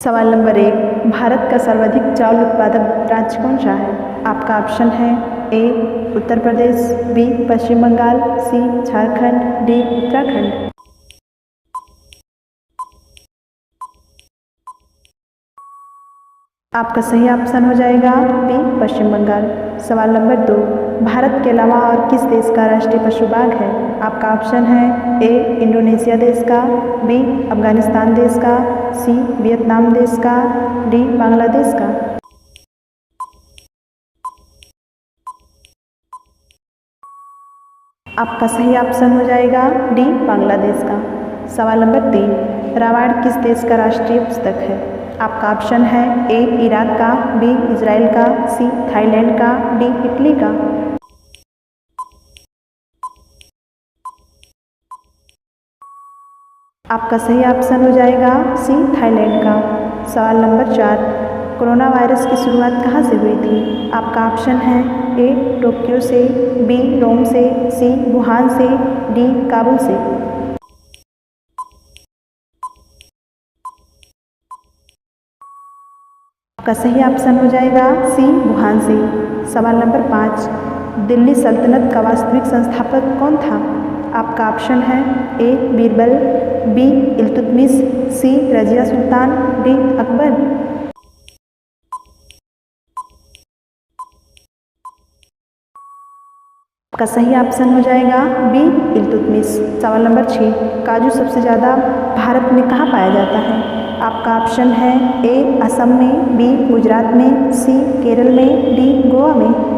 सवाल नंबर 1, भारत का सर्वाधिक चावल उत्पादक राज्य कौन सा है? आपका ऑप्शन है ए उत्तर प्रदेश, बी पश्चिम बंगाल, सी झारखंड, डी उत्तराखंड। आपका सही ऑप्शन हो जाएगा बी पश्चिम बंगाल। सवाल नंबर 2, भारत के अलावा और किस देश का राष्ट्रीय पशु बाघ है? आपका ऑप्शन है ए इंडोनेशिया देश का, बी अफगानिस्तान देश का, सी वियतनाम देश का, डी बांग्लादेश का। आपका सही ऑप्शन हो जाएगा डी बांग्लादेश का। सवाल नंबर 3, रामायण किस देश का राष्ट्रीय पुस्तक है? आपका ऑप्शन है ए इराक का, बी इजराइल का, सी थाईलैंड का, डी इटली का। आपका सही ऑप्शन हो जाएगा सी थाईलैंड का। सवाल नंबर 4, कोरोना वायरस की शुरुआत कहाँ से हुई थी? आपका ऑप्शन है ए टोक्यो से, बी रोम से, सी वुहान से, डी काबुल से। आपका सही ऑप्शन हो जाएगा सी वुहान से। सवाल नंबर 5, दिल्ली सल्तनत का वास्तविक संस्थापक कौन था? आपका ऑप्शन है ए बीरबल, बी इल्तुतमिश, सी रजिया सुल्तान, डी अकबर। आपका सही ऑप्शन हो जाएगा बी इल्तुतमिश। सवाल नंबर 6, काजू सबसे ज़्यादा भारत में कहाँ पाया जाता है? आपका ऑप्शन है ए असम में, बी गुजरात में, सी केरल में, डी गोवा में।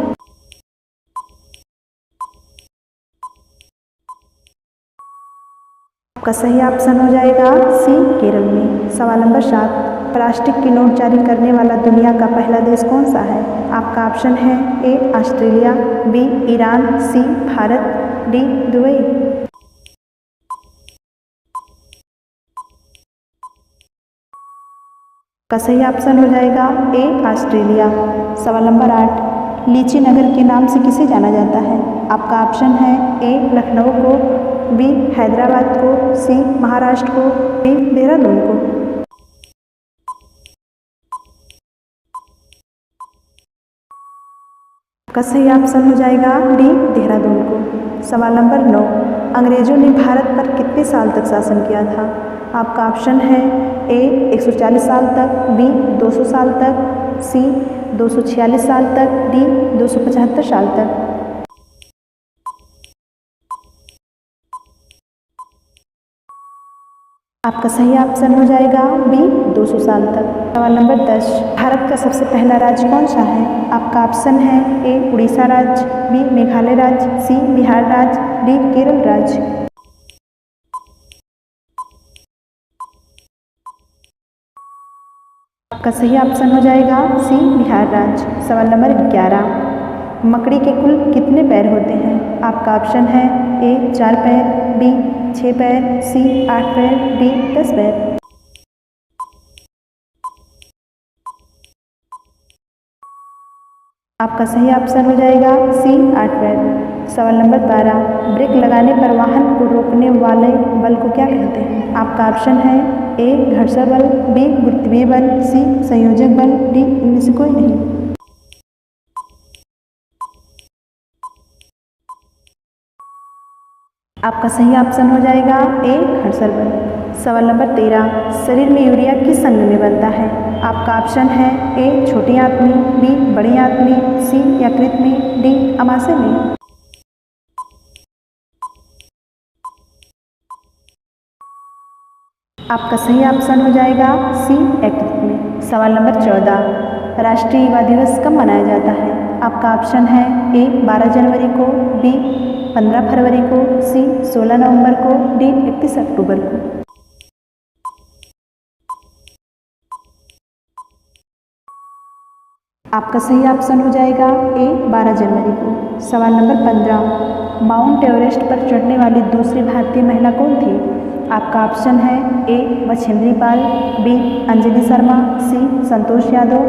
आपका सही ऑप्शन हो जाएगा सी केरल में। सवाल नंबर 7, प्लास्टिक की नोट जारी करने वाला दुनिया का पहला देश कौन सा है? आपका ऑप्शन है A Australia, B Iran, C Bharat, D Dubai. का सही ऑप्शन हो जाएगा ए ऑस्ट्रेलिया। सवाल नंबर 8, लीची नगर के नाम से किसे जाना जाता है? आपका ऑप्शन है ए लखनऊ को, बी हैदराबाद को, सी महाराष्ट्र को, डी देहरादून को। का सही ऑप्शन हो जाएगा डी देहरादून को। सवाल नंबर 9, अंग्रेजों ने भारत पर कितने साल तक शासन किया था? आपका ऑप्शन है ए 140 साल तक, बी 200 साल तक, सी 246 साल तक, डी 275 साल तक। आपका सही ऑप्शन हो जाएगा बी 200 साल तक। सवाल नंबर 10, भारत का सबसे पहला राज्य कौन सा है? आपका ऑप्शन है ए उड़ीसा राज्य, बी मेघालय राज्य, सी बिहार राज्य, डी केरल राज्य। आपका सही ऑप्शन हो जाएगा सी बिहार राज्य। सवाल नंबर 11, मकड़ी के कुल कितने पैर होते हैं? आपका ऑप्शन है ए 4 पैर, बी 6 पैर, सी 8 पैर, डी 10 पैर। आपका सही ऑप्शन हो जाएगा सी 8 पैर। सवाल नंबर 12, ब्रेक लगाने पर वाहन को रोकने वाले बल को क्या कहते हैं? आपका ऑप्शन है ए घर्षण बल, बी गुरुत्वीय बल, सी संयोजक बल, डी इनमें से कोई नहीं। आपका सही ऑप्शन हो जाएगा ए घर्षण बल। सवाल नंबर 13, शरीर में यूरिया किस अंग में बनता है? आपका ऑप्शन है ए छोटी आंत में, बी बड़ी आंत में, सी यकृत में, डी अमाशय में। आपका सही ऑप्शन हो जाएगा सी यकृत में। सवाल नंबर 14, राष्ट्रीय युवा दिवस कब मनाया जाता है? आपका ऑप्शन है ए 12 जनवरी को, बी 15 फरवरी को, सी 16 नवंबर को, डी 31 अक्टूबर को। आपका सही ऑप्शन हो जाएगा ए 12 जनवरी को। सवाल नंबर 15, माउंट एवरेस्ट पर चढ़ने वाली दूसरी भारतीय महिला कौन थी? आपका ऑप्शन है ए बछेंद्री पाल, बी अंजलि शर्मा, सी संतोष यादव,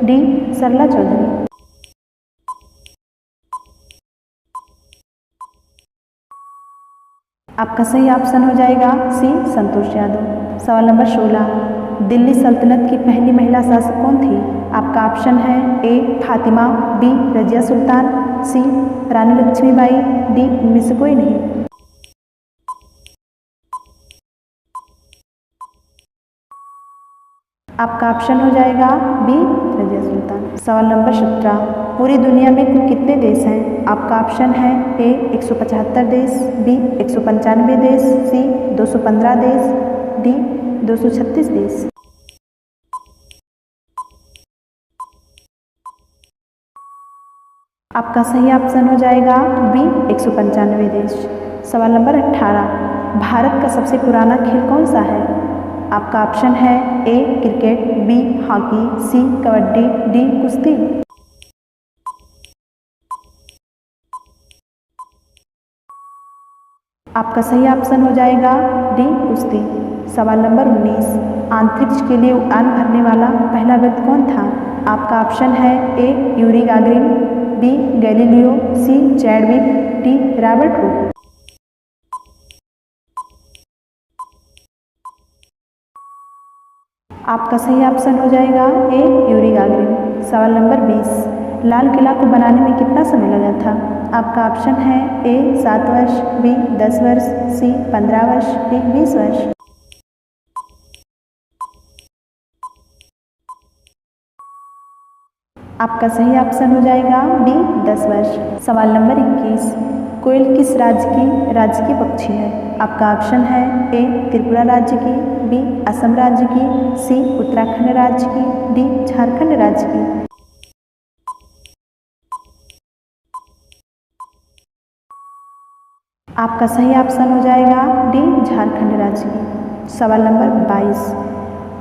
डी सरला चौधरी। आपका सही ऑप्शन हो जाएगा सी संतोष यादव। सवाल नंबर 16, दिल्ली सल्तनत की पहली महिला शासक कौन थी? आपका ऑप्शन है ए फातिमा, बी रजिया सुल्तान, सी रानी लक्ष्मीबाई, डी इनमें से कोई नहीं। आपका ऑप्शन हो जाएगा बी रजिया सुल्तान। सवाल नंबर 17, पूरी दुनिया में कुल कितने देश हैं? आपका ऑप्शन है ए 175 देश, बी 195 देश, सी 215 देश, डी 236 देश। आपका सही ऑप्शन हो जाएगा बी 195 देश। सवाल नंबर 18, भारत का सबसे पुराना खेल कौन सा है? आपका ऑप्शन है ए क्रिकेट, बी हॉकी, सी कबड्डी, डी कुश्ती। आपका सही ऑप्शन हो जाएगा डी कुश्ती। सवाल नंबर 19, अंतरिक्ष के लिए उड़ान भरने वाला पहला व्यक्ति कौन था? आपका ऑप्शन है A Yuri Gagarin, B Galileo, C Chadwick, D Robert Hooke. आपका सही ऑप्शन हो जाएगा ए यूरी गागरिन। सवाल नंबर 20, लाल किला को बनाने में कितना समय लगा था? आपका ऑप्शन है ए 7 वर्ष, बी 10 वर्ष, सी 15 वर्ष, डी 20 वर्ष। आपका सही ऑप्शन हो जाएगा बी 10 वर्ष। सवाल नंबर 21, कोयल किस राज्य की राजकीय पक्षी है? आपका ऑप्शन है ए त्रिपुरा राज्य की, बी असम राज्य की, सी उत्तराखंड राज्य की, डी झारखंड राज्य की। आपका सही ऑप्शन हो जाएगा डी झारखंड राज्य की। सवाल नंबर 22,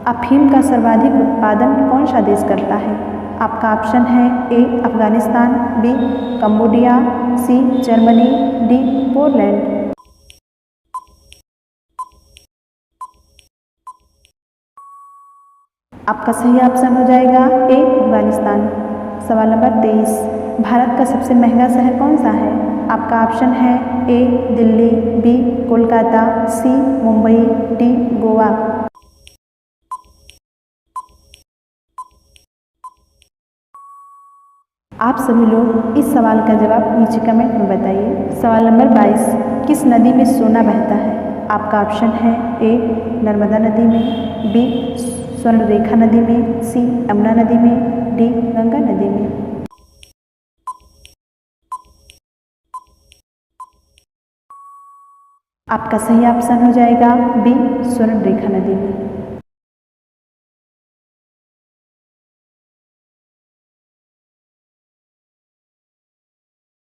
अफीम का सर्वाधिक उत्पादन कौन सा देश करता है? आपका ऑप्शन है A Afghanistan, B Cambodia, C Germany, D Poland. आपका सही ऑप्शन हो जाएगा ए अफगानिस्तान। सवाल नंबर 23, भारत का सबसे महंगा शहर कौन सा है? आपका ऑप्शन है ए दिल्ली, बी कोलकाता, सी मुंबई, डी गोवा। आप सभी लोग इस सवाल का जवाब नीचे कमेंट में बताइए। सवाल नंबर 22, किस नदी में सोना बहता है? आपका ऑप्शन है ए नर्मदा नदी में, बी स्वर्णरेखा नदी में, सी यमुना नदी में, डी गंगा नदी में। आपका सही ऑप्शन हो जाएगा बी स्वर्णरेखा नदी में।